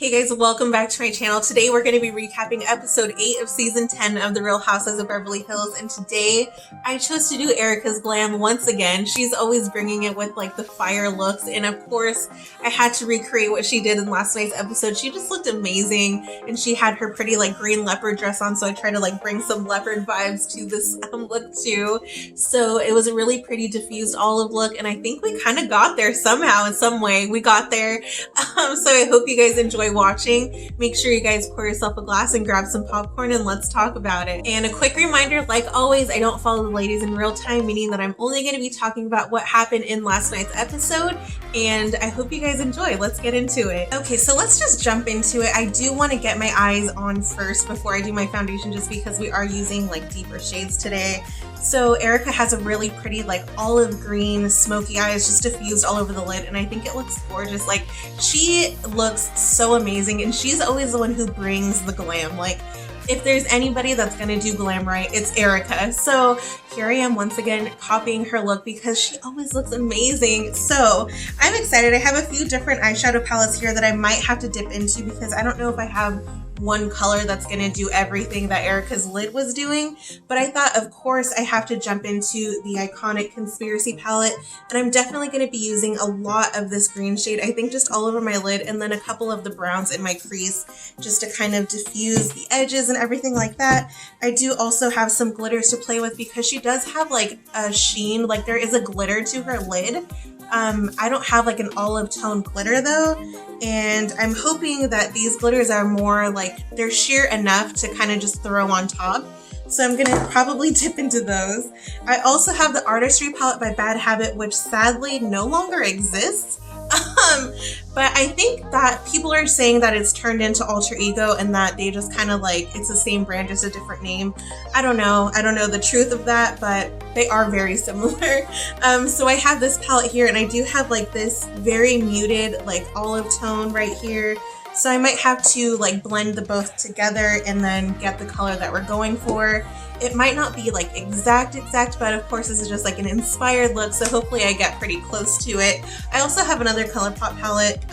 Hey guys, welcome back to my channel. Today we're going to be recapping episode 8 of season 10 of The Real Housewives of Beverly Hills, and today I chose to do Erika's glam once again. She's always bringing it with like the fire looks, and of course I had to recreate what she did in last night's episode. She just looked amazing, and she had her pretty like green leopard dress on, so I tried to like bring some leopard vibes to this look too. So it was a really pretty diffused olive look, and I think we kind of got there somehow in some way. We got there. So I hope you guys enjoy watching. Make sure you guys pour yourself a glass and grab some popcorn and let's talk about it. And a quick reminder, like always, I don't follow the ladies in real time, meaning that I'm only going to be talking about what happened in last night's episode, and I hope you guys enjoy. Let's get into it. Okay, so let's just jump into it. I do want to get my eyes on first before I do my foundation, just because we are using like deeper shades today. So Erika has a really pretty like olive green smoky eyes just diffused all over the lid, and I think it looks gorgeous. Like, she looks so amazing, and she's always the one who brings the glam. Like, if there's anybody that's gonna do glam right, it's Erika. So here I am once again copying her look because she always looks amazing. So I'm excited. I have a few different eyeshadow palettes here that I might have to dip into because I don't know if I have one color that's gonna do everything that Erika's lid was doing, but I thought of course I have to jump into the iconic Conspiracy palette, and I'm definitely gonna be using a lot of this green shade, I think just all over my lid, and then a couple of the browns in my crease just to kind of diffuse the edges and everything like that. I do also have some glitters to play with because she does have like a sheen, like there is a glitter to her lid. I don't have like an olive tone glitter though, and I'm hoping that these glitters are more like they're sheer enough to kind of just throw on top. So I'm gonna probably dip into those. I also have the Artistry palette by Bad Habit, which sadly no longer exists. But I think that people are saying that it's turned into Alter Ego and that they just kind of like, it's the same brand, just a different name. I don't know the truth of that, but they are very similar. So I have this palette here, and I do have like this very muted like olive tone right here. So I might have to like blend the both together and then get the color that we're going for. It might not be like exact, but of course this is just like an inspired look, so hopefully I get pretty close to it. I also have another ColourPop palette.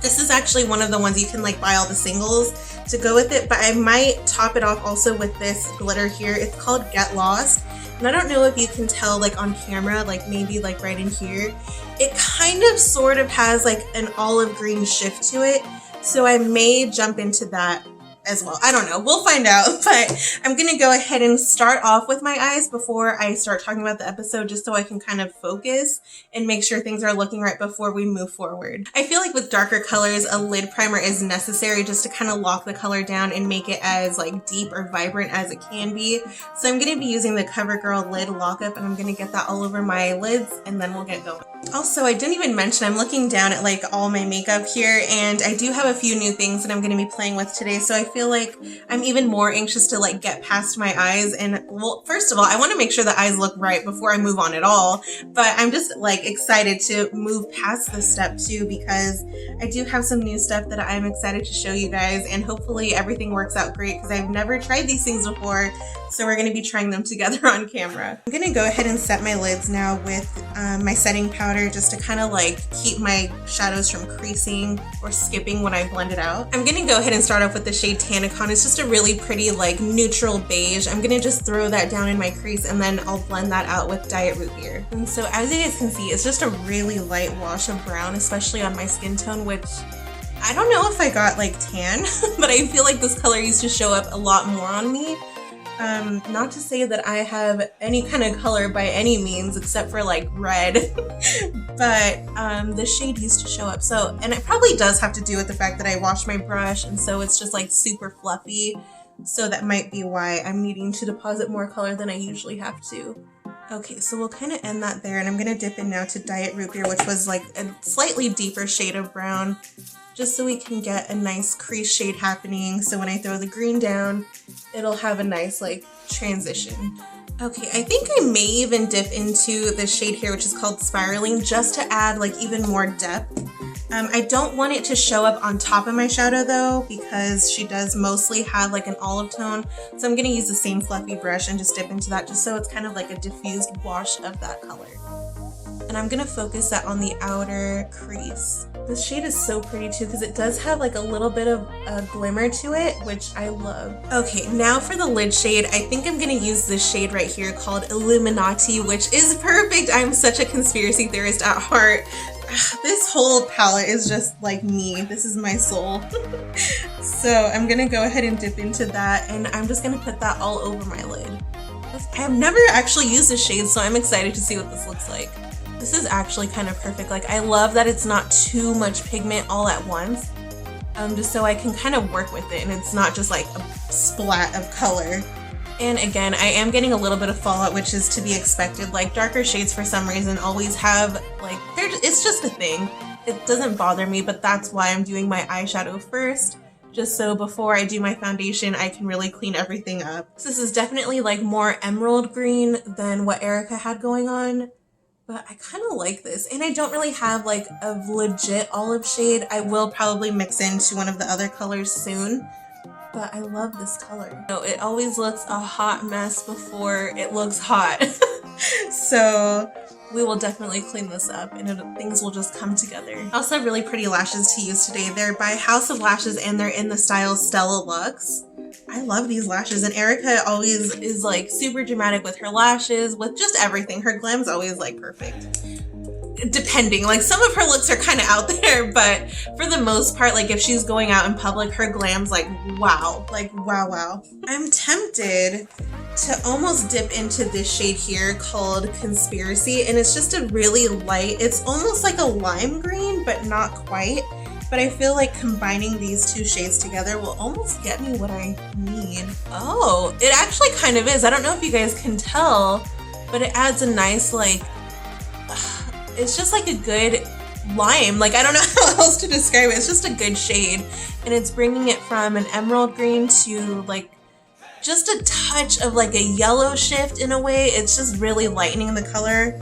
This is actually one of the ones you can like buy all the singles to go with it, but I might top it off also with this glitter here. It's called Get Lost. And I don't know if you can tell like on camera, like maybe like right in here, it kind of sort of has like an olive green shift to it. So I may jump into that as well. I don't know, we'll find out, but I'm gonna go ahead and start off with my eyes before I start talking about the episode, just so I can kind of focus and make sure things are looking right before we move forward. I feel like with darker colors, a lid primer is necessary just to kind of lock the color down and make it as like deep or vibrant as it can be. So I'm gonna be using the CoverGirl lid lockup, and I'm gonna get that all over my lids, and then we'll get going. Also, I didn't even mention, I'm looking down at like all my makeup here, and I do have a few new things that I'm going to be playing with today, so I feel like I'm even more anxious to like get past my eyes. And well, first of all, I want to make sure the eyes look right before I move on at all, but I'm just like excited to move past this step too, because I do have some new stuff that I'm excited to show you guys, and hopefully everything works out great because I've never tried these things before, so we're going to be trying them together on camera. I'm going to go ahead and set my lids now with my setting powder, just to kind of like keep my shadows from creasing or skipping when I blend it out. I'm gonna go ahead and start off with the shade Tannicon. It's just a really pretty like neutral beige. I'm gonna just throw that down in my crease, and then I'll blend that out with Diet Root Beer. And so as you guys can see, it's just a really light wash of brown, especially on my skin tone, which I don't know if I got like tan, but I feel like this color used to show up a lot more on me. Not to say that I have any kind of color by any means except for like red, but the shade used to show up. So, and it probably does have to do with the fact that I washed my brush, and so it's just like super fluffy. So that might be why I'm needing to deposit more color than I usually have to. Okay, so we'll kind of end that there, and I'm gonna dip in now to Diet Root Beer, which was like a slightly deeper shade of brown, just so we can get a nice crease shade happening. So when I throw the green down, it'll have a nice like transition. Okay, I think I may even dip into the shade here, which is called Spiraling, just to add like even more depth. I don't want it to show up on top of my shadow though, because she does mostly have like an olive tone. So I'm gonna use the same fluffy brush and just dip into that, just so it's kind of like a diffused wash of that color. And I'm gonna focus that on the outer crease. This shade is so pretty too because it does have like a little bit of a glimmer to it, which I love. Okay, now for the lid shade, I think I'm gonna use this shade right here called Illuminati, which is perfect. I'm such a conspiracy theorist at heart. This whole palette is just like me. This is my soul. So I'm gonna go ahead and dip into that, and I'm just gonna put that all over my lid. I have never actually used this shade, so I'm excited to see what this looks like. This is actually kind of perfect. Like, I love that it's not too much pigment all at once, just so I can kind of work with it and it's not just like a splat of color. And again, I am getting a little bit of fallout, which is to be expected. Like, darker shades for some reason always have like, it's just a thing. It doesn't bother me, but that's why I'm doing my eyeshadow first, just so before I do my foundation, I can really clean everything up. So this is definitely like more emerald green than what Erika had going on. But I kind of like this, and I don't really have like a legit olive shade. I will probably mix into one of the other colors soon, but I love this color. So it always looks a hot mess before it looks hot. So we will definitely clean this up and things will just come together. I also have really pretty lashes to use today. They're by House of Lashes and they're in the style Stella Luxe. I love these lashes, and Erika always is like super dramatic with her lashes, with just everything. Her glam's always like perfect. Depending, like some of her looks are kind of out there, but for the most part, like if she's going out in public, her glam's like wow, wow. I'm tempted to almost dip into this shade here called Conspiracy, and it's just a really light, it's almost like a lime green, but not quite. But I feel like combining these two shades together will almost get me what I need. Oh, it actually kind of is. I don't know if you guys can tell, but it adds a nice like, it's just like a good lime. Like, I don't know how else to describe it. It's just a good shade. And it's bringing it from an emerald green to like just a touch of like a yellow shift in a way. It's just really lightening the color,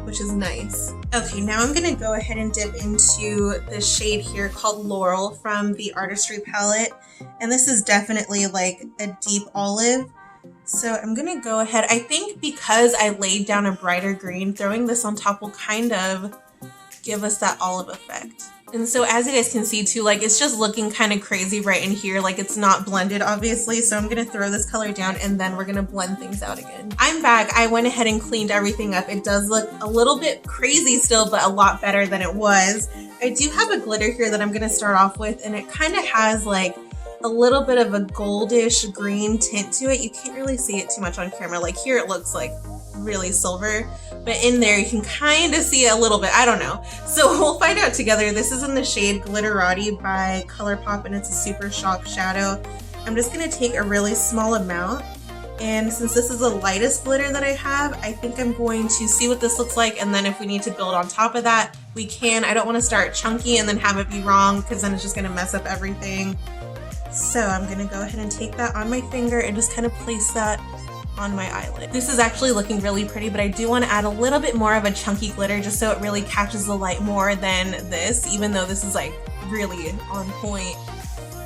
which is nice. Okay, now I'm gonna go ahead and dip into this shade here called Laurel from the Artistry palette. And this is definitely like a deep olive. So I'm gonna go ahead, I think because I laid down a brighter green, throwing this on top will kind of give us that olive effect. And so as you guys can see too, like it's just looking kind of crazy right in here. Like it's not blended obviously. So I'm gonna throw this color down and then we're gonna blend things out again. I'm back. I went ahead and cleaned everything up. It does look a little bit crazy still, but a lot better than it was. I do have a glitter here that I'm gonna start off with, and it kind of has like a little bit of a goldish green tint to it. You can't really see it too much on camera. Like here it looks like really silver, but in there you can kind of see a little bit. I don't know. So we'll find out together. This is in the shade Girardi by ColourPop, and it's a super shock shadow. I'm just gonna take a really small amount, and since this is the lightest glitter that I have, I think I'm going to see what this looks like, and then if we need to build on top of that, we can. I don't want to start chunky and then have it be wrong, because then it's just gonna mess up everything. So I'm gonna go ahead and take that on my finger and just kind of place that on my eyelid. This is actually looking really pretty, but I do want to add a little bit more of a chunky glitter just so it really catches the light more than this, even though this is like really on point.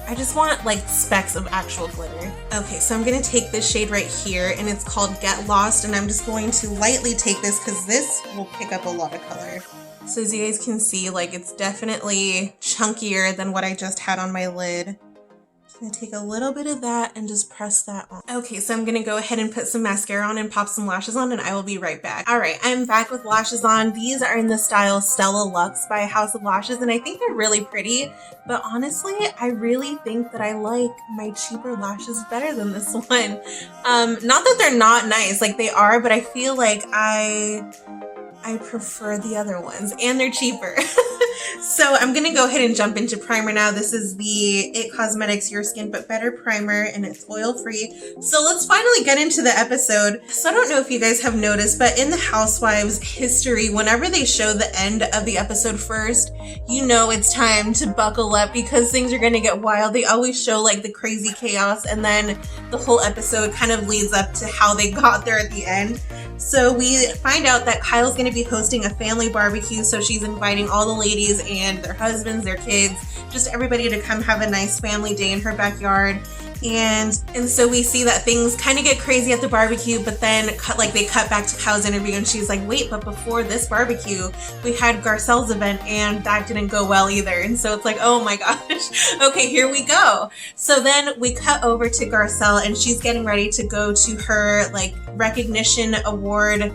I just want like specks of actual glitter. Okay, so I'm gonna take this shade right here, and it's called Get Lost, and I'm just going to lightly take this because this will pick up a lot of color. So as you guys can see, like it's definitely chunkier than what I just had on my lid. I'm gonna take a little bit of that and just press that on. Okay, so I'm gonna go ahead and put some mascara on and pop some lashes on, and I will be right back. All right, I'm back with lashes on. These are in the style Stella Luxe by House of Lashes, and I think they're really pretty, but honestly, I really think that I like my cheaper lashes better than this one. Not that they're not nice, like they are, but I feel like I prefer the other ones, and they're cheaper. So I'm gonna go ahead and jump into primer now. This is the IT Cosmetics Your Skin But Better primer, and it's oil free. So let's finally get into the episode. So I don't know if you guys have noticed, but in the Housewives history, whenever they show the end of the episode first, you know it's time to buckle up because things are gonna get wild. They always show like the crazy chaos, and then the whole episode kind of leads up to how they got there at the end. So we find out that Kyle's gonna be hosting a family barbecue, so she's inviting all the ladies and their husbands, their kids, just everybody to come have a nice family day in her backyard. And so we see that things kind of get crazy at the barbecue, but then they cut back to Kyle's interview and she's like, wait, but before this barbecue, we had Garcelle's event and that didn't go well either. And so it's like, oh my gosh, okay, here we go. So then we cut over to Garcelle and she's getting ready to go to her like recognition award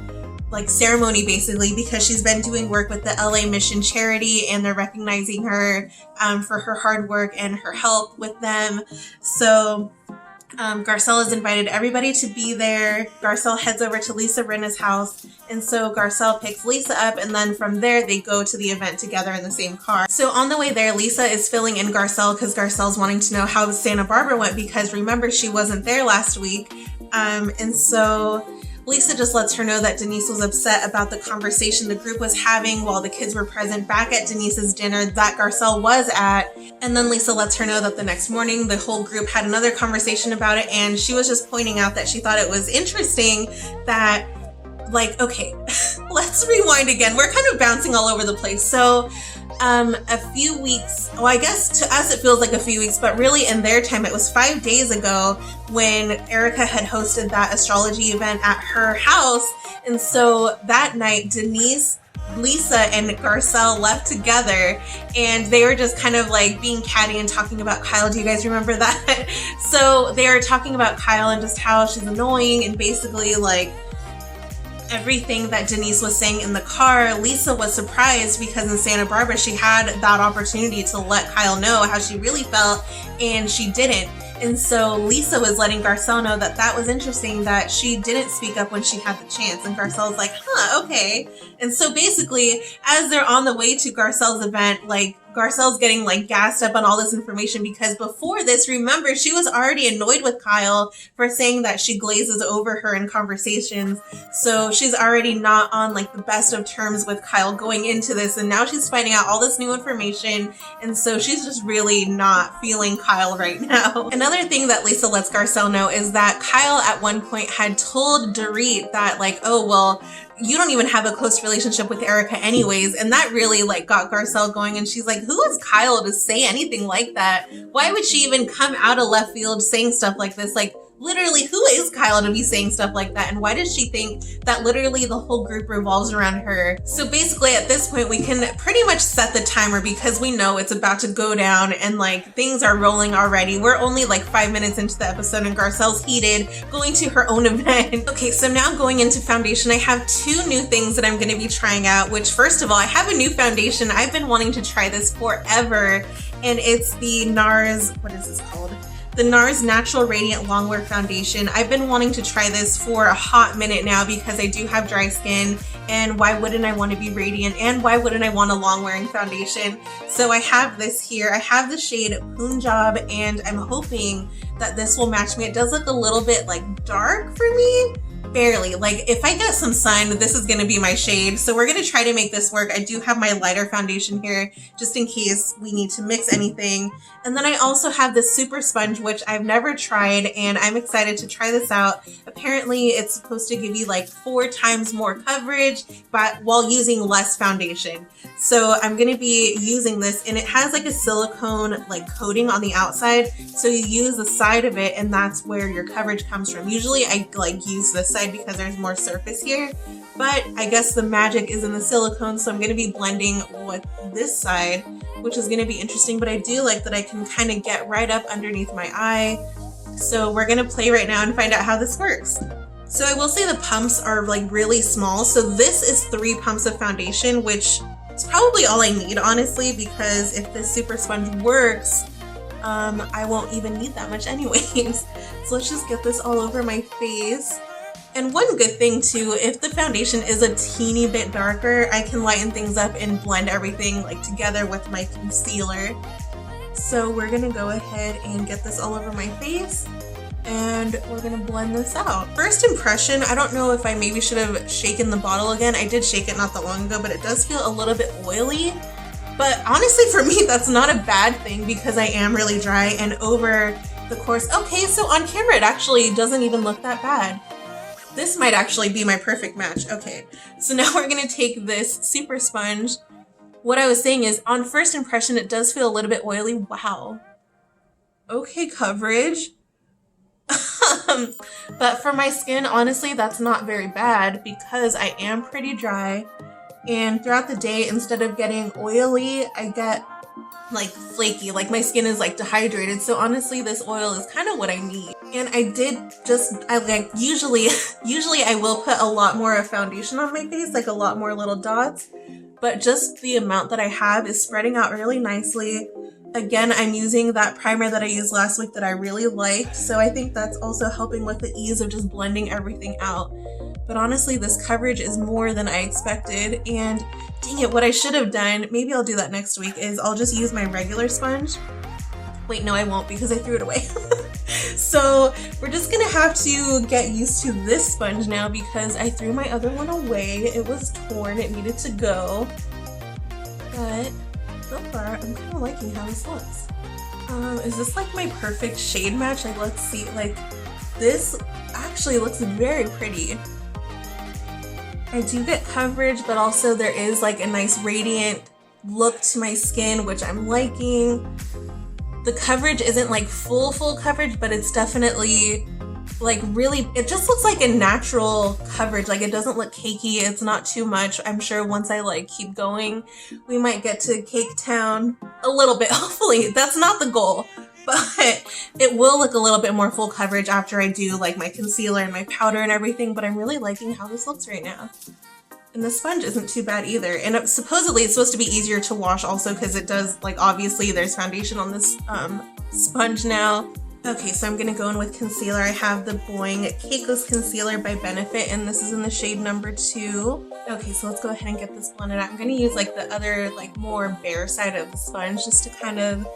like ceremony basically, because she's been doing work with the LA Mission charity and they're recognizing her for her hard work and her help with them. So Garcelle has invited everybody to be there. Garcelle heads over to Lisa Rinna's house, and so Garcelle picks Lisa up, and then from there they go to the event together in the same car. So on the way there, Lisa is filling in Garcelle because Garcelle's wanting to know how Santa Barbara went, because remember, she wasn't there last week. And so Lisa just lets her know that Denise was upset about the conversation the group was having while the kids were present back at Denise's dinner that Garcelle was at. And then Lisa lets her know that the next morning the whole group had another conversation about it, and she was just pointing out that she thought it was interesting that, like, okay, let's rewind again. We're kind of bouncing all over the place. So a few weeks, well, I guess to us it feels like a few weeks, but really in their time it was 5 days ago when Erika had hosted that astrology event at her house. And so that night, Denise, Lisa, and Garcelle left together, and they were just kind of like being catty and talking about Kyle. Do you guys remember that? So they were talking about Kyle and just how she's annoying, and basically like everything that Denise was saying in the car. Lisa was surprised because in Santa Barbara she had that opportunity to let Kyle know how she really felt, and she didn't. And so Lisa was letting Garcelle know that that was interesting, that she didn't speak up when she had the chance. And Garcelle was like, huh, okay. And so basically, as they're on the way to Garcelle's event, like Garcelle's getting like gassed up on all this information, because before this, remember, she was already annoyed with Kyle for saying that she glazes over her in conversations. So she's already not on like the best of terms with Kyle going into this, and now she's finding out all this new information, and so she's just really not feeling Kyle right now. Another thing that Lisa lets Garcelle know is that Kyle at one point had told Dorit that like, oh well, you don't even have a close relationship with Erika anyways, and that really like got Garcelle going, and she's like, who is Kyle to say anything like that? Why would she even come out of left field saying stuff like this? Like, literally, who is Kyle to be saying stuff like that? And why does she think that literally the whole group revolves around her? So basically at this point we can pretty much set the timer, because we know it's about to go down and like things are rolling already. We're only like 5 minutes into the episode and Garcelle's heated, going to her own event. Okay, so now going into foundation, I have 2 new things that I'm going to be trying out, which first of all, I have a new foundation. I've been wanting to try this forever, and it's the NARS, what is this called? The NARS Natural Radiant Longwear Foundation. I've been wanting to try this for a hot minute now because I do have dry skin, and why wouldn't I want to be radiant, and why wouldn't I want a long wearing foundation? So I have this here. I have the shade Punjab, and I'm hoping that this will match me. It does look a little bit like dark for me. Barely. Like if I get some sun, this is going to be my shade. So we're going to try to make this work. I do have my lighter foundation here just in case we need to mix anything. And then I also have this super sponge, which I've never tried, and I'm excited to try this out. Apparently it's supposed to give you like 4 times more coverage, but while using less foundation. So I'm going to be using this, and it has like a silicone like coating on the outside. So you use the side of it, and that's where your coverage comes from. Usually I like use this side because there's more surface here, but I guess the magic is in the silicone, so I'm going to be blending with this side, which is going to be interesting. But I do like that I can kind of get right up underneath my eye. So we're going to play right now and find out how this works. So I will say the pumps are like really small. So this is 3 pumps of foundation, which is probably all I need, honestly, because if this super sponge works, I won't even need that much anyways. So let's just get this all over my face. And one good thing too, if the foundation is a teeny bit darker, I can lighten things up and blend everything like together with my concealer. So we're gonna go ahead and get this all over my face, and we're gonna blend this out. First impression, I don't know if I maybe should have shaken the bottle again. I did shake it not that long ago, but it does feel a little bit oily. But honestly, for me, that's not a bad thing because I am really dry, and over the course, okay, so on camera it actually doesn't even look that bad. This might actually be my perfect match. Okay, so now we're gonna take this super sponge. What I was saying is, on first impression, it does feel a little bit oily. Wow. Okay, coverage. But for my skin, honestly, that's not very bad because I am pretty dry. And throughout the day, instead of getting oily, I get like flaky, like my skin is like dehydrated. So honestly, this oil is kind of what I need. And I like usually I will put a lot more of foundation on my face, like a lot more little dots, but just the amount that I have is spreading out really nicely. Again, I'm using that primer that I used last week that I really liked, so I think that's also helping with the ease of just blending everything out. But honestly, this coverage is more than I expected, and dang it, what I should have done, maybe I'll do that next week, is I'll just use my regular sponge. Wait, no, I won't because I threw it away. So we're just gonna have to get used to this sponge now because I threw my other one away. It was torn, it needed to go. But so far, I'm kind of liking how this looks. Is this like my perfect shade match? Like, let's see, like this actually looks very pretty. I do get coverage, but also there is like a nice radiant look to my skin, which I'm liking. The coverage isn't like full coverage, but it's definitely like really, it just looks like a natural coverage. Like it doesn't look cakey, it's not too much. I'm sure once I like keep going, we might get to Cake Town a little bit, hopefully. That's not the goal, but it will look a little bit more full coverage after I do like my concealer and my powder and everything, but I'm really liking how this looks right now. And the sponge isn't too bad either. And supposedly it's supposed to be easier to wash also because it does, like, obviously there's foundation on this sponge now. Okay, so I'm gonna go in with concealer. I have the Boing Cakeless Concealer by Benefit, and this is in the shade number 2. Okay, so let's go ahead and get this blended out. I'm gonna use like the other, like more bare side of the sponge just to kind of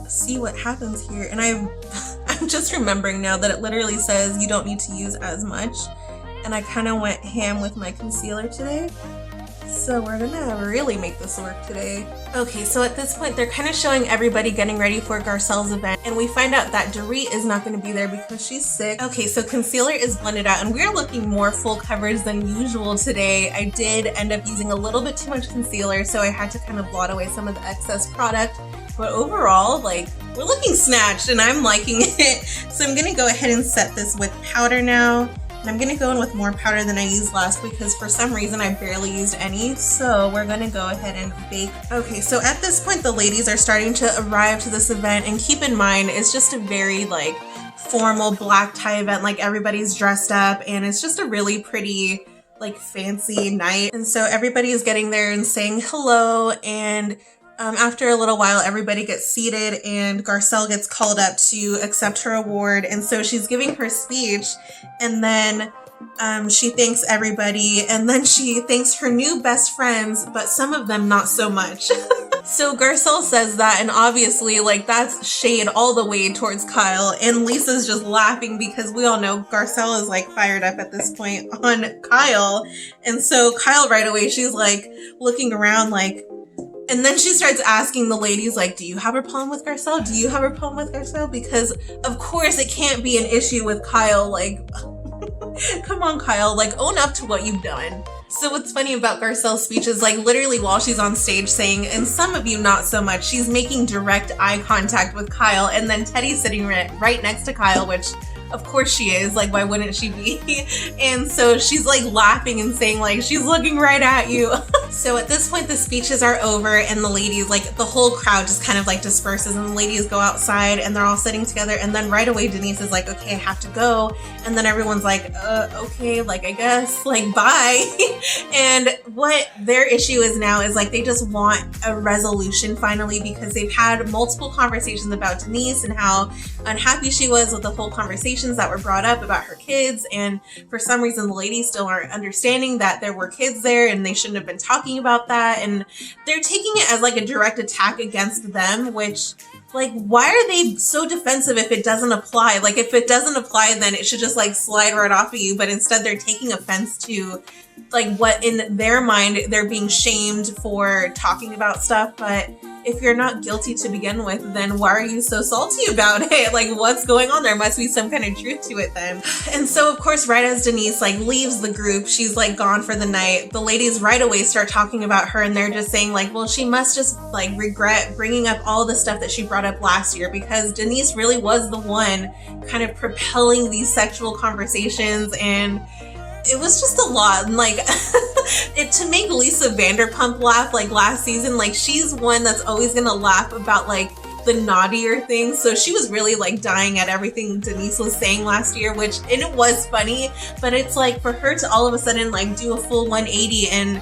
see what happens here. And I'm just remembering now that it literally says you don't need to use as much. And I kind of went ham with my concealer today. So we're gonna really make this work today. Okay, so at this point, they're kind of showing everybody getting ready for Garcelle's event, and we find out that Dorit is not gonna be there because she's sick. Okay, so concealer is blended out, and we're looking more full coverage than usual today. I did end up using a little bit too much concealer, so I had to kind of blot away some of the excess product. But overall, like, we're looking snatched, and I'm liking it. So I'm gonna go ahead and set this with powder now. And I'm gonna go in with more powder than I used last week because for some reason I barely used any. So we're gonna go ahead and bake. Okay, so at this point the ladies are starting to arrive to this event, and keep in mind it's just a very like formal black tie event. Like everybody's dressed up and it's just a really pretty like fancy night. And so everybody is getting there and saying hello, and after a little while, everybody gets seated and Garcelle gets called up to accept her award. And so she's giving her speech, and then she thanks everybody, and then she thanks her new best friends, but some of them not so much. So Garcelle says that, and obviously like that's shade all the way towards Kyle, and Lisa's just laughing because we all know Garcelle is like fired up at this point on Kyle. And so Kyle right away, she's like looking around like, and then she starts asking the ladies, like, do you have a problem with Garcelle? Do you have a problem with Garcelle? Because, of course, it can't be an issue with Kyle. Like, come on, Kyle. Like, own up to what you've done. So what's funny about Garcelle's speech is, like, literally while she's on stage saying, and some of you not so much, she's making direct eye contact with Kyle. And then Teddy's sitting right next to Kyle, which... of course she is, like why wouldn't she be? And so she's like laughing and saying like she's looking right at you. So at this point the speeches are over and the ladies, like the whole crowd just kind of like disperses and the ladies go outside and they're all sitting together, and then right away Denise is like, okay, I have to go, and then everyone's like okay, like I guess, like bye. And what their issue is now is like they just want a resolution finally, because they've had multiple conversations about Denise and how unhappy she was with the whole conversation that were brought up about her kids, and for some reason the ladies still aren't understanding that there were kids there and they shouldn't have been talking about that, and they're taking it as like a direct attack against them, which like why are they so defensive if it doesn't apply? Like if it doesn't apply then it should just like slide right off of you, but instead they're taking offense to like what in their mind they're being shamed for talking about stuff. But if you're not guilty to begin with, then why are you so salty about it? Like, what's going on? There must be some kind of truth to it then. And so of course, right as Denise like leaves the group, she's like gone for the night, the ladies right away start talking about her, and they're just saying like, well, she must just like regret bringing up all the stuff that she brought up last year, because Denise really was the one kind of propelling these sexual conversations, and it was just a lot. And like to make Lisa Vanderpump laugh like last season, like she's one that's always gonna laugh about like the naughtier things, so she was really like dying at everything Denise was saying last year, which, and it was funny, but it's like for her to all of a sudden like do a full 180 and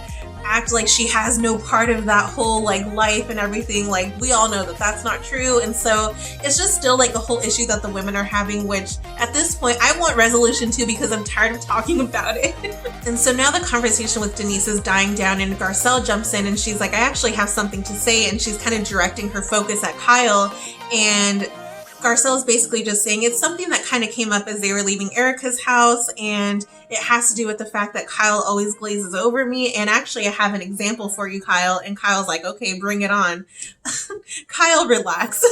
act like she has no part of that whole like life and everything, like we all know that that's not true. And so it's just still like a whole issue that the women are having, which at this point I want resolution to, because I'm tired of talking about it. And so now the conversation with Denise is dying down, and Garcelle jumps in and she's like, I actually have something to say, and she's kind of directing her focus at Kyle. And Garcelle is basically just saying it's something that kind of came up as they were leaving Erika's house, and it has to do with the fact that Kyle always glazes over me, and actually I have an example for you, Kyle. And Kyle's like, okay, bring it on. Kyle, relax.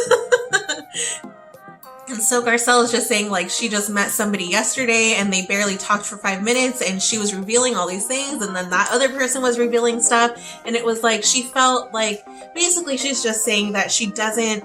And so Garcelle is just saying like she just met somebody yesterday and they barely talked for 5 minutes, and she was revealing all these things, and then that other person was revealing stuff, and it was like she felt like basically she's just saying that she doesn't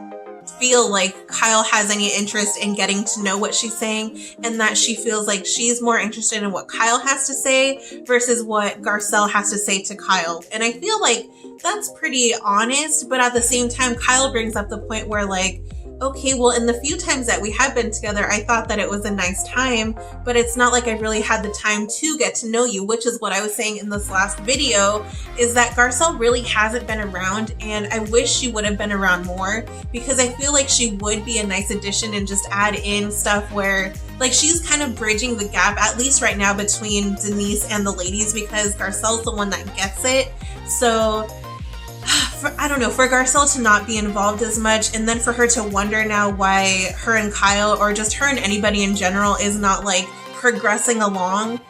feel like Kyle has any interest in getting to know what she's saying, and that she feels like she's more interested in what Kyle has to say versus what Garcelle has to say to Kyle. And I feel like that's pretty honest, but at the same time Kyle brings up the point where like, okay, well, in the few times that we have been together, I thought that it was a nice time, but it's not like I really had the time to get to know you, which is what I was saying in this last video, is that Garcelle really hasn't been around, and I wish she would have been around more, because I feel like she would be a nice addition and just add in stuff where like she's kind of bridging the gap, at least right now, between Denise and the ladies, because Garcelle's the one that gets it. So I don't know, for Garcelle to not be involved as much, and then for her to wonder now why her and Kyle, or just her and anybody in general, is not like progressing along,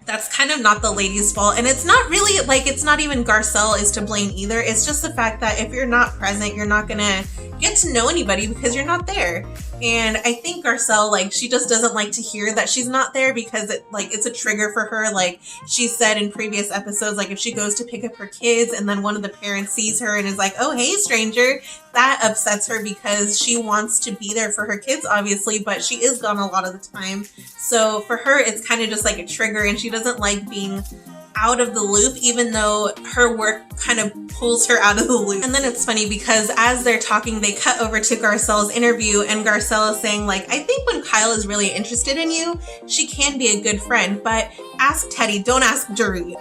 that's kind of not the ladies' fault. And it's not really like, it's not even Garcelle is to blame either. It's just the fact that if you're not present, you're not gonna get to know anybody because you're not there. And I think Garcelle, like, she just doesn't like to hear that she's not there, because it like it's a trigger for her. Like she said in previous episodes, like if she goes to pick up her kids and then one of the parents sees her and is like, oh, hey, stranger, that upsets her, because she wants to be there for her kids, obviously, but she is gone a lot of the time. So for her, it's kind of just like a trigger, and she doesn't like being out of the loop, even though her work kind of pulls her out of the loop. And then it's funny because as they're talking, they cut over to Garcelle's interview, and Garcelle is saying like, I think when Kyle is really interested in you, she can be a good friend, but ask Teddy, don't ask Dorit.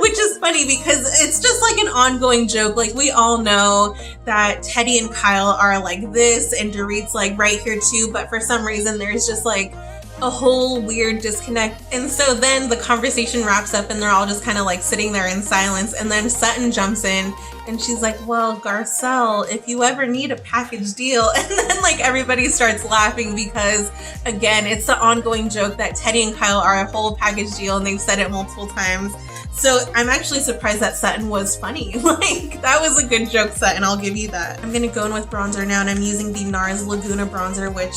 Which is funny because it's just like an ongoing joke. Like we all know that Teddy and Kyle are like this, and Dorit's like right here too, but for some reason there's just like a whole weird disconnect. And so then the conversation wraps up and they're all just kind of like sitting there in silence, and then Sutton jumps in and she's like, well, Garcelle, if you ever need a package deal. And then like everybody starts laughing because again, it's the ongoing joke that Teddy and Kyle are a whole package deal, and they've said it multiple times. So I'm actually surprised that Sutton was funny. Like that was a good joke, Sutton, I'll give you that. I'm gonna go in with bronzer now, and I'm using the NARS Laguna bronzer, which,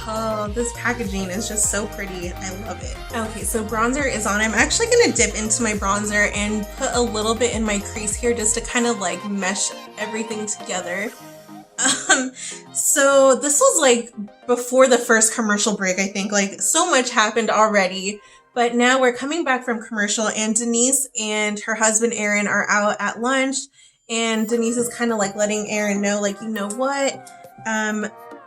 oh, this packaging is just so pretty. I love it. Okay, so bronzer is on. I'm actually gonna dip into my bronzer and put a little bit in my crease here just to kind of like mesh everything together. So this was like before the first commercial break, I think. Like so much happened already. But now we're coming back from commercial, and Denise and her husband Aaron are out at lunch, and Denise is kind of like letting Aaron know, like, you know what,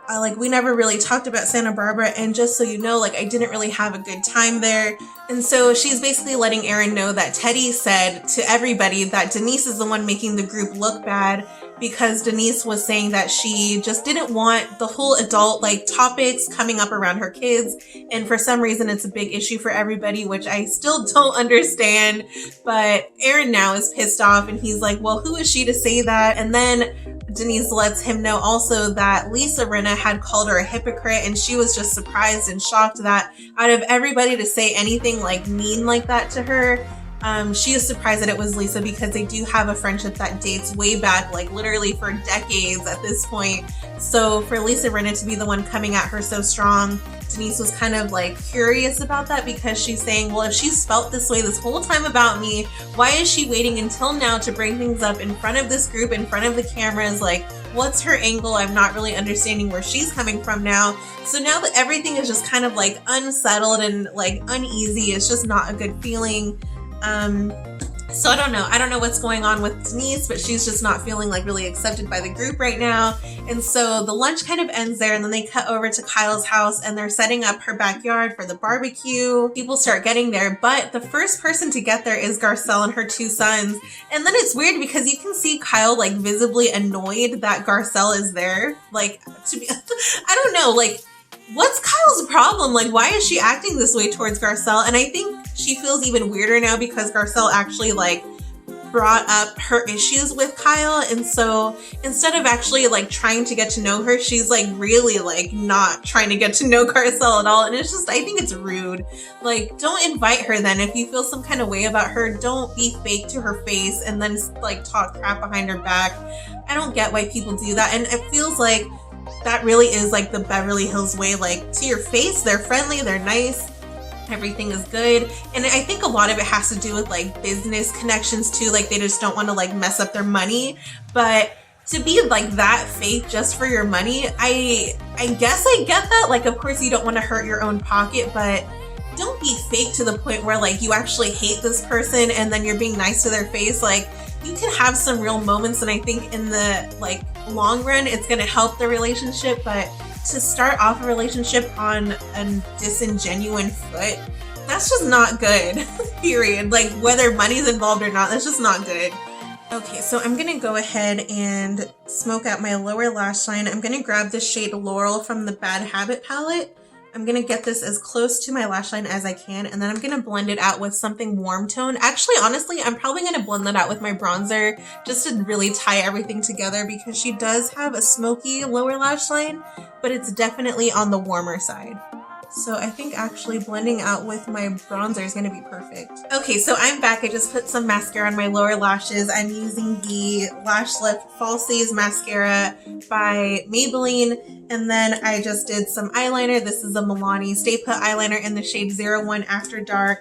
like we never really talked about Santa Barbara, and just so you know, like I didn't really have a good time there. And so she's basically letting Aaron know that Teddy said to everybody that Denise is the one making the group look bad, because Denise was saying that she just didn't want the whole adult like topics coming up around her kids, and for some reason it's a big issue for everybody, which I still don't understand. But Aaron now is pissed off, and he's like, well, who is she to say that? And then Denise lets him know also that Lisa Rinna had called her a hypocrite, and she was just surprised and shocked that out of everybody to say anything like mean like that to her, She is surprised that it was Lisa because they do have a friendship that dates way back, like literally for decades at this point. So for Lisa Rinna to be the one coming at her so strong, Denise was kind of like curious about that, because she's saying, well, if she's felt this way this whole time about me, why is she waiting until now to bring things up in front of this group, in front of the cameras? Like, what's her angle? I'm not really understanding where she's coming from now. So now that everything is just kind of like unsettled and like uneasy, it's just not a good feeling. So I don't know what's going on with Denise, but she's just not feeling like really accepted by the group right now. And so the lunch kind of ends there, and then they cut over to Kyle's house and they're setting up her backyard for the barbecue. People start getting there, but the first person to get there is Garcelle and her 2 sons. And then it's weird because you can see Kyle like visibly annoyed that Garcelle is there. Like, to be, I don't know, like, what's Kyle's problem? Like, why is she acting this way towards Garcelle? And I think she feels even weirder now because Garcelle actually like brought up her issues with Kyle. And so instead of actually like trying to get to know her, she's like really like not trying to get to know Garcelle at all. And it's just, I think it's rude. Like, don't invite her then. If you feel some kind of way about her, don't be fake to her face and then like talk crap behind her back. I don't get why people do that. And it feels like that really is like the Beverly Hills way. Like, to your face, they're friendly, they're nice, everything is good. And I think a lot of it has to do with like business connections too. Like, they just don't want to like mess up their money. But to be like that fake just for your money, I guess I get that. Like, of course you don't want to hurt your own pocket, but don't be fake to the point where like you actually hate this person and then you're being nice to their face. Like, you can have some real moments, and I think in the like long run it's going to help the relationship. But to start off a relationship on a disingenuine foot, that's just not good. Period. Like, whether money's involved or not, that's just not good. Okay, so I'm gonna go ahead and smoke out my lower lash line. I'm gonna grab the shade Laurel from the Bad Habit palette. I'm gonna get this as close to my lash line as I can, and then I'm gonna blend it out with something warm tone. Actually, honestly, I'm probably gonna blend that out with my bronzer just to really tie everything together, because she does have a smoky lower lash line, but it's definitely on the warmer side. So I think actually blending out with my bronzer is going to be perfect. Okay, so I'm back. I just put some mascara on my lower lashes. I'm using the Lash Lift Falsies mascara by Maybelline. And then I just did some eyeliner. This is a Milani Stay Put eyeliner in the shade 01 After Dark.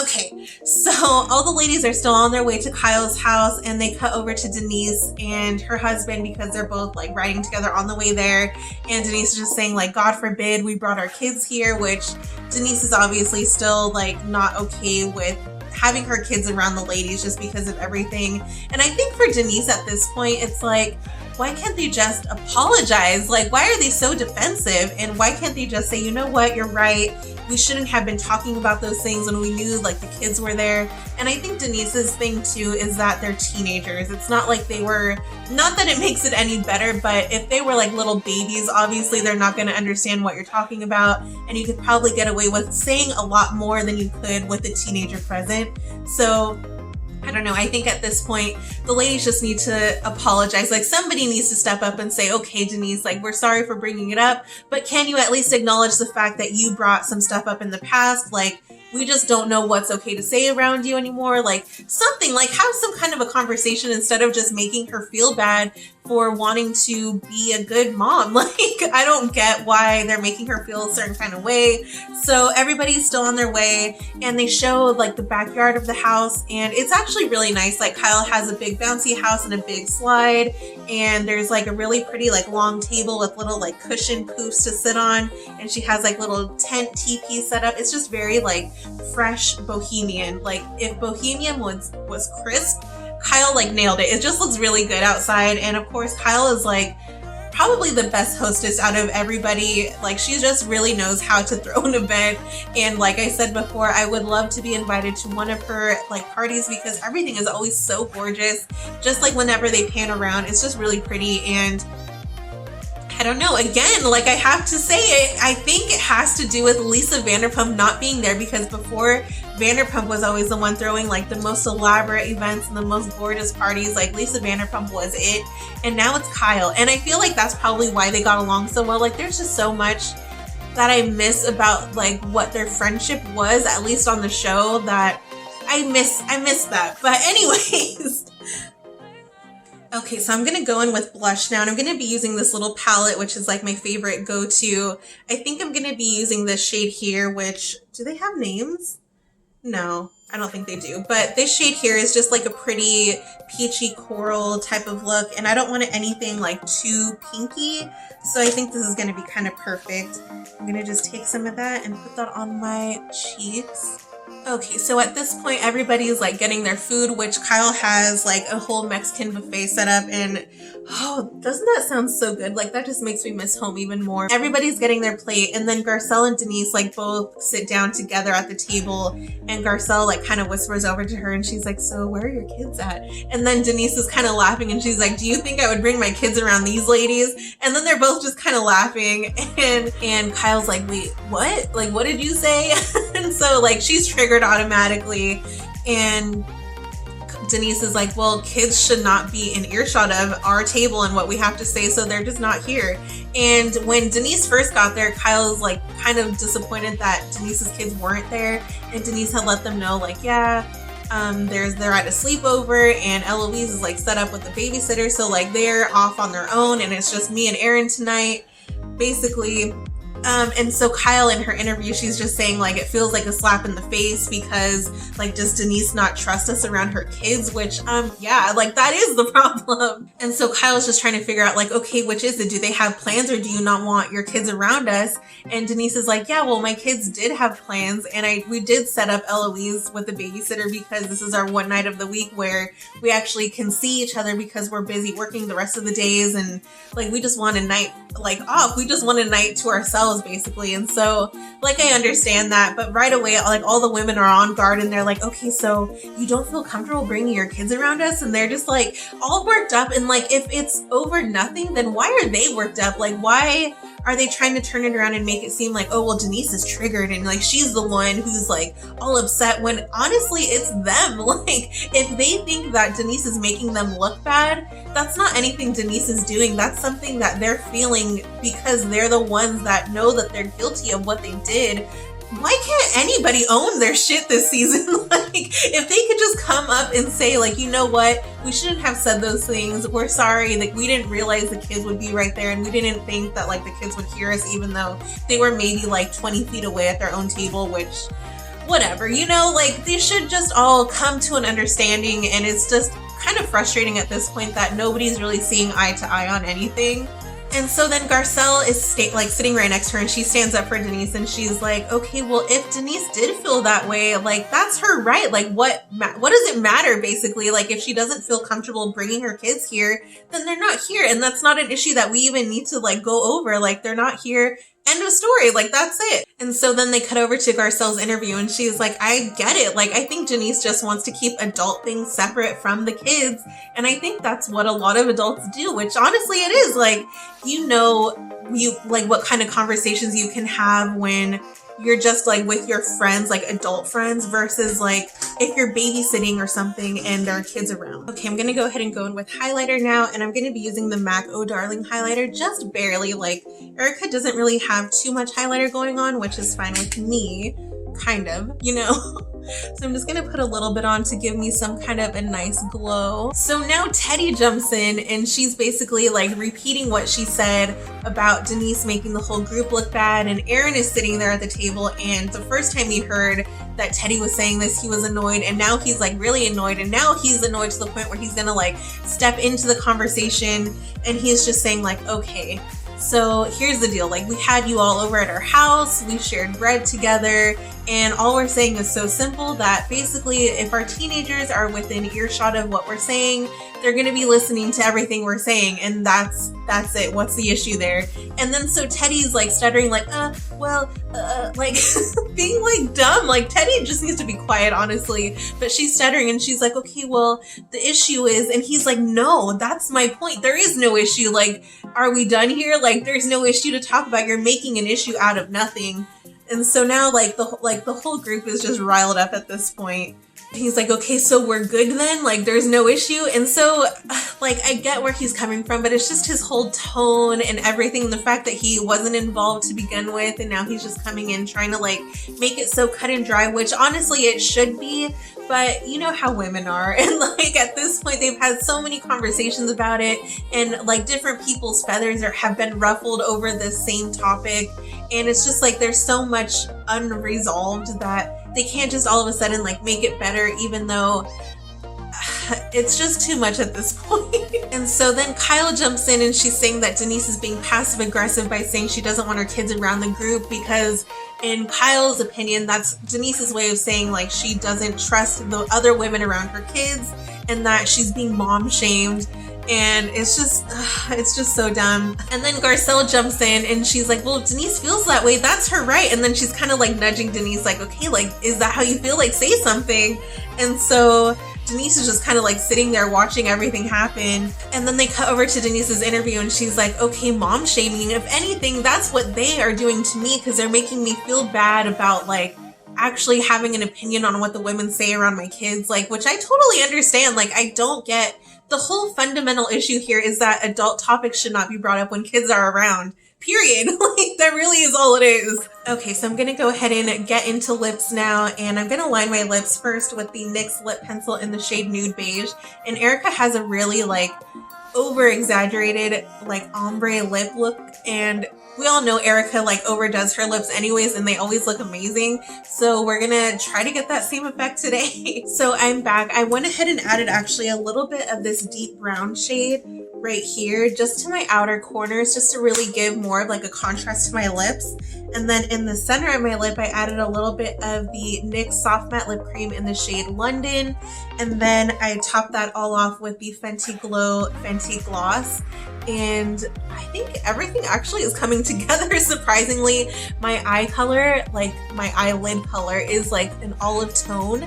Okay, so all the ladies are still on their way to Kyle's house, and they cut over to Denise and her husband because they're both like riding together on the way there. And Denise is just saying like, God forbid we brought our kids here, which Denise is obviously still like not okay with having her kids around the ladies just because of everything. And I think for Denise at this point, it's like, why can't they just apologize? Like, why are they so defensive? And why can't they just say, you know what, you're right. We shouldn't have been talking about those things when we knew like the kids were there. And I think Denise's thing too is that they're teenagers. It's not like they were, not that it makes it any better, but if they were like little babies, obviously they're not going to understand what you're talking about. And you could probably get away with saying a lot more than you could with a teenager present. So I don't know. I think at this point, the ladies just need to apologize. Like, somebody needs to step up and say, okay, Denise, like, we're sorry for bringing it up, but can you at least acknowledge the fact that you brought some stuff up in the past? Like, we just don't know what's okay to say around you anymore. Like, something, like, have some kind of a conversation instead of just making her feel bad for wanting to be a good mom. Like, I don't get why they're making her feel a certain kind of way. So everybody's still on their way, and they show like the backyard of the house, and it's actually really nice. Like, Kyle has a big bouncy house and a big slide, and there's like a really pretty like long table with little like cushion poofs to sit on, and she has like little tent teepee set up. It's just very like fresh bohemian. Like, if bohemian was crisp, Kyle like nailed it. It just looks really good outside. And of course, Kyle is like probably the best hostess out of everybody. Like, she just really knows how to throw an event. And like I said before, I would love to be invited to one of her like parties, because everything is always so gorgeous. Just like whenever they pan around, it's just really pretty. And I don't know, again, like, I have to say it, I think it has to do with Lisa Vanderpump not being there, because before, Vanderpump was always the one throwing like the most elaborate events and the most gorgeous parties. Like, Lisa Vanderpump was it, and now it's Kyle. And I feel like that's probably why they got along so well. Like, there's just so much that I miss about like what their friendship was, at least on the show, that I miss that. But anyways. Okay, so I'm going to go in with blush now, and I'm going to be using this little palette, which is like my favorite go-to. I think I'm going to be using this shade here, which, do they have names? No, I don't think they do. But this shade here is just like a pretty peachy coral type of look, and I don't want anything like too pinky. So I think this is going to be kind of perfect. I'm going to just take some of that and put that on my cheeks. Okay, so at this point, everybody's like getting their food, which Kyle has like a whole Mexican buffet set up, and oh, doesn't that sound so good? Like that just makes me miss home even more. Everybody's getting their plate, and then Garcelle and Denise like both sit down together at the table, and Garcelle like kind of whispers over to her, and she's like, so where are your kids at? And then Denise is kind of laughing, and she's like, do you think I would bring my kids around these ladies? And then they're both just kind of laughing, and Kyle's like, wait, what? Like, what did you say? And so like she's triggered automatically, and Denise is like, well, kids should not be in earshot of our table and what we have to say, so they're just not here. And when Denise first got there, Kyle's like kind of disappointed that Denise's kids weren't there, and Denise had let them know like, yeah, they're at a sleepover, and Eloise is like set up with the babysitter, so like they're off on their own, and it's just me and Aaron tonight, basically. And so Kyle in her interview, she's just saying like it feels like a slap in the face because like does Denise not trust us around her kids, which yeah, like that is the problem. And so Kyle's just trying to figure out like, okay, which is it? Do they have plans, or do you not want your kids around us? And Denise is like, yeah, well, my kids did have plans, and we did set up Eloise with a babysitter because this is our one night of the week where we actually can see each other because we're busy working the rest of the days, and like we just want a night like off. We just want a night to ourselves, basically. And so like I understand that, but right away like all the women are on guard, and they're like, okay, so you don't feel comfortable bringing your kids around us? And they're just like all worked up, and like if it's over nothing, then why are they worked up? Like why are they trying to turn it around and make it seem like, oh well, Denise is triggered and like she's the one who's like all upset, when honestly it's them. Like if they think that Denise is making them look bad, that's not anything Denise is doing. That's something that they're feeling because they're the ones that know that they're guilty of what they did. Why can't anybody own their shit this season? Like, if they could just come up and say, like, you know what? We shouldn't have said those things. We're sorry. Like, we didn't realize the kids would be right there, and we didn't think that, like, the kids would hear us, even though they were maybe, like, 20 feet away at their own table, which, whatever. You know, like, they should just all come to an understanding, and it's just kind of frustrating at this point that nobody's really seeing eye to eye on anything. And so then Garcelle is sitting right next to her, and she stands up for Denise, and she's like, okay, well, if Denise did feel that way, like that's her right. Like what does it matter, basically? Like if she doesn't feel comfortable bringing her kids here, then they're not here, and that's not an issue that we even need to like go over. Like they're not here. End of story. Like that's it. And so then they cut over to Garcelle's interview, and she's like, I get it. Like I think Denise just wants to keep adult things separate from the kids, and I think that's what a lot of adults do, which honestly it is. Like, you know, what kind of conversations you can have when you're just like with your friends, like adult friends, versus like if you're babysitting or something and there are kids around. Okay, I'm gonna go ahead and go in with highlighter now, and I'm gonna be using the MAC Oh Darling highlighter, just barely. Like Erika doesn't really have too much highlighter going on, which is fine with me, kind of, you know. So I'm just gonna put a little bit on to give me some kind of a nice glow. So now Teddy jumps in, and she's basically like repeating what she said about Denise making the whole group look bad, and Aaron is sitting there at the table, and the first time he heard that Teddy was saying this, he was annoyed, and now he's like really annoyed, and now he's annoyed to the point where he's gonna like step into the conversation, and he's just saying like, okay, so here's the deal. Like we had you all over at our house, we shared bread together, and all we're saying is so simple that basically if our teenagers are within earshot of what we're saying, they're going to be listening to everything we're saying, and that's it. What's the issue there? And then so Teddy's like stuttering like, like being like dumb. Like Teddy just needs to be quiet, honestly. But she's stuttering, and she's like, okay, well, the issue is, and he's like, no, that's my point. There is no issue. Like, are we done here? Like, there's no issue to talk about. You're making an issue out of nothing. And so now like the whole group is just riled up at this point. And he's like, okay, so we're good then? Like, there's no issue? And so, like, I get where he's coming from, but it's just his whole tone and everything. The fact that he wasn't involved to begin with, and now he's just coming in trying to, like, make it so cut and dry, which honestly it should be. But you know how women are. And like at this point, they've had so many conversations about it, and like different people's feathers have been ruffled over this same topic. And it's just like there's so much unresolved that they can't just all of a sudden like make it better, even though it's just too much at this point. And so then Kyle jumps in and she's saying that Denise is being passive aggressive by saying she doesn't want her kids around the group because in Kyle's opinion, that's Denise's way of saying like she doesn't trust the other women around her kids and that she's being mom shamed. And it's just so dumb. And then Garcelle jumps in and she's like, well, if Denise feels that way, that's her right. And then she's kind of like nudging Denise like, okay, like, is that how you feel? Like, say something. And so Denise is just kind of like sitting there watching everything happen. And then they cut over to Denise's interview and she's like, okay, mom shaming. If anything, that's what they are doing to me because they're making me feel bad about like actually having an opinion on what the women say around my kids. Like, which I totally understand. Like, I don't get the whole fundamental issue here is that adult topics should not be brought up when kids are around. Period. Like, that really is all it is. Okay, so I'm gonna go ahead and get into lips now, and I'm gonna line my lips first with the NYX lip pencil in the shade Nude Beige. And Erika has a really like over-exaggerated like ombre lip look, and we all know Erika like overdoes her lips anyways and they always look amazing. So we're gonna try to get that same effect today. So I'm back. I went ahead and added actually a little bit of this deep brown shade right here just to my outer corners just to really give more of like a contrast to my lips. And then in the center of my lip, I added a little bit of the NYX Soft Matte Lip Cream in the shade London. And then I topped that all off with the Fenty Glow Fenty Gloss. And I think everything actually is coming together surprisingly. My eye color, like my eyelid color, is like an olive tone,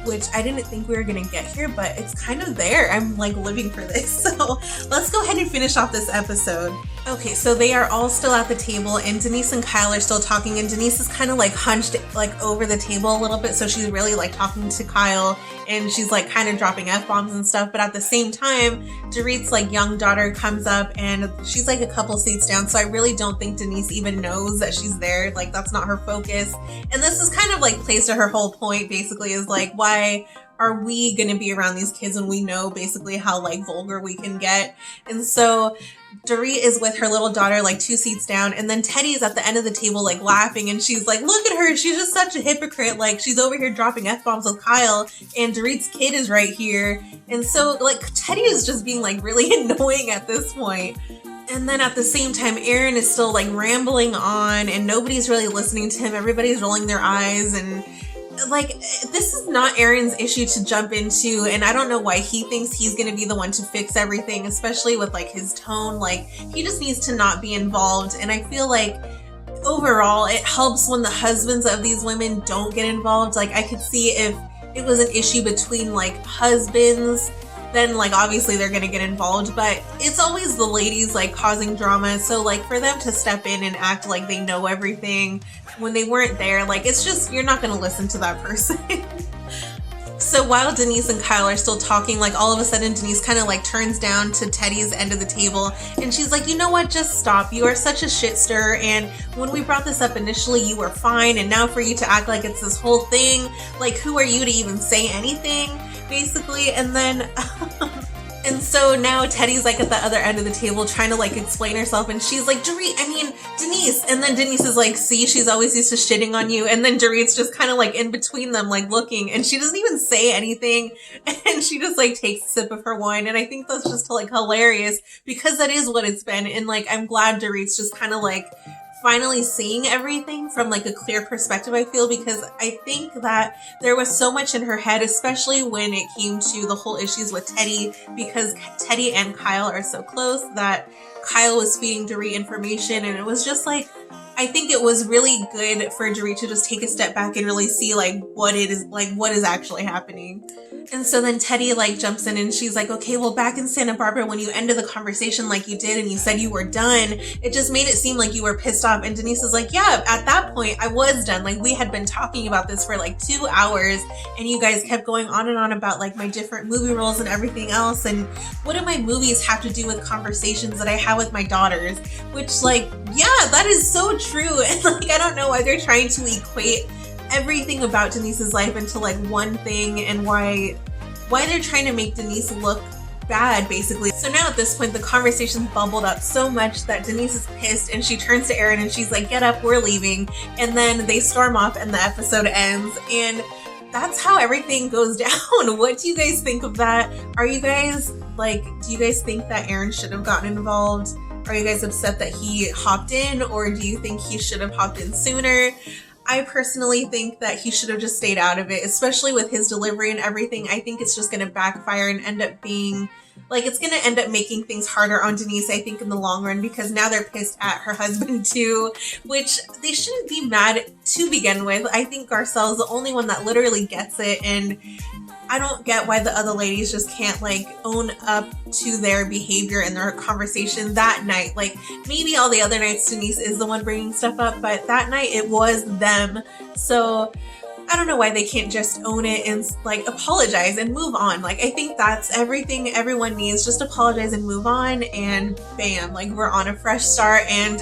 which I didn't think we were gonna get here, but it's kind of there. I'm like living for this. So let's go ahead and finish off this episode. Okay, so they are all still at the table and Denise and Kyle are still talking, and Denise is kind of like hunched like over the table a little bit, so she's really like talking to Kyle and she's like kind of dropping F-bombs and stuff. But at the same time, Dorit's like young daughter comes up and she's like a couple seats down, so I really don't think Denise even knows that she's there. Like, that's not her focus. And this is kind of like plays to her whole point basically, is like, why are we gonna be around these kids when we know basically how like vulgar we can get? And so Dorit is with her little daughter like 2 seats down, and then Teddy is at the end of the table like laughing, and she's like, look at her, she's just such a hypocrite, like she's over here dropping F-bombs with Kyle and Dorit's kid is right here. And so like Teddy is just being like really annoying at this point. And then at the same time, Aaron is still like rambling on and nobody's really listening to him. Everybody's rolling their eyes, and like, this is not Aaron's issue to jump into, and I don't know why he thinks he's gonna be the one to fix everything, especially with like his tone. Like, he just needs to not be involved. And I feel like overall it helps when the husbands of these women don't get involved. Like, I could see if it was an issue between like husbands, then like obviously they're gonna get involved, but it's always the ladies like causing drama. So like for them to step in and act like they know everything when they weren't there, like, it's just, you're not gonna listen to that person. So while Denise and Kyle are still talking, like all of a sudden Denise kind of like turns down to Teddy's end of the table and she's like, you know what, just stop. You are such a shit stirrer, and when we brought this up initially you were fine, and now for you to act like it's this whole thing, like who are you to even say anything, basically. And then and so now Teddy's like at the other end of the table trying to like explain herself, and she's like, Denise. And then Denise is like, see, she's always used to shitting on you. And then Dorit's just kind of like in between them, like looking, and she doesn't even say anything. And she just like takes a sip of her wine. And I think that's just like hilarious because that is what it's been. And like, I'm glad Dorit's just kind of like finally seeing everything from like a clear perspective, I feel, because I think that there was so much in her head, especially when it came to the whole issues with Teddy, because Teddy and Kyle are so close that Kyle was feeding Dorit information, and it was just like, I think it was really good for Dorit to just take a step back and really see like what is actually happening. And so then Teddy like jumps in and she's like, okay, well, back in Santa Barbara, when you ended the conversation like you did and you said you were done, it just made it seem like you were pissed off. And Denise is like, yeah, at that point I was done. Like, we had been talking about this for like 2 hours and you guys kept going on and on about like my different movie roles and everything else. And what do my movies have to do with conversations that I have with my daughters? Which, like, yeah, that is so true. And like, I don't know why they're trying to equate everything about Denise's life into like one thing, and why they're trying to make Denise look bad, basically. So now at this point, the conversation's bubbled up so much that Denise is pissed and she turns to Aaron and she's like, get up, we're leaving. And then they storm off and the episode ends. And that's how everything goes down. What do you guys think of that? Are you guys like, do you guys think that Aaron should have gotten involved? Are you guys upset that he hopped in, or do you think he should have hopped in sooner? I personally think that he should have just stayed out of it, especially with his delivery and everything. I think it's just going to backfire and end up being like, it's going to end up making things harder on Denise, I think, in the long run, because now they're pissed at her husband too, which they shouldn't be mad to begin with. I think Garcelle's the only one that literally gets it, and I don't get why the other ladies just can't like own up to their behavior and their conversation that night. Like, maybe all the other nights Denise is the one bringing stuff up, but that night it was them. So I don't know why they can't just own it and like apologize and move on. Like, I think that's everything everyone needs. Just apologize and move on, and bam, like we're on a fresh start. And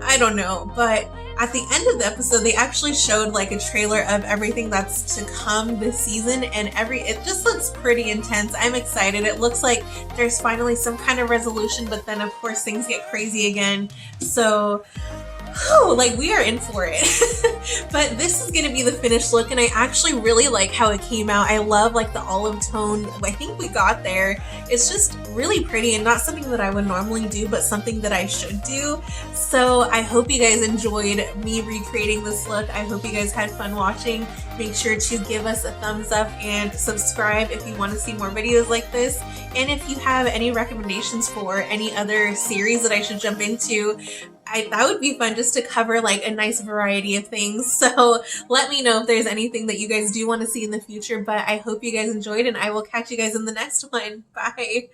I don't know, but at the end of the episode, they actually showed like a trailer of everything that's to come this season, and it just looks pretty intense. I'm excited. It looks like there's finally some kind of resolution, but then of course things get crazy again. So like, we are in for it. But this is going to be the finished look, and I actually really like how it came out. I love like the olive tone I think we got there. It's just really pretty, and not something that I would normally do, but something that I should do. So I hope you guys enjoyed me recreating this look. I hope you guys had fun watching. Make sure to give us a thumbs up and subscribe if you want to see more videos like this. And if you have any recommendations for any other series that I should jump into, that would be fun, just to cover like a nice variety of things. So let me know if there's anything that you guys do want to see in the future. But I hope you guys enjoyed, and I will catch you guys in the next one. Bye.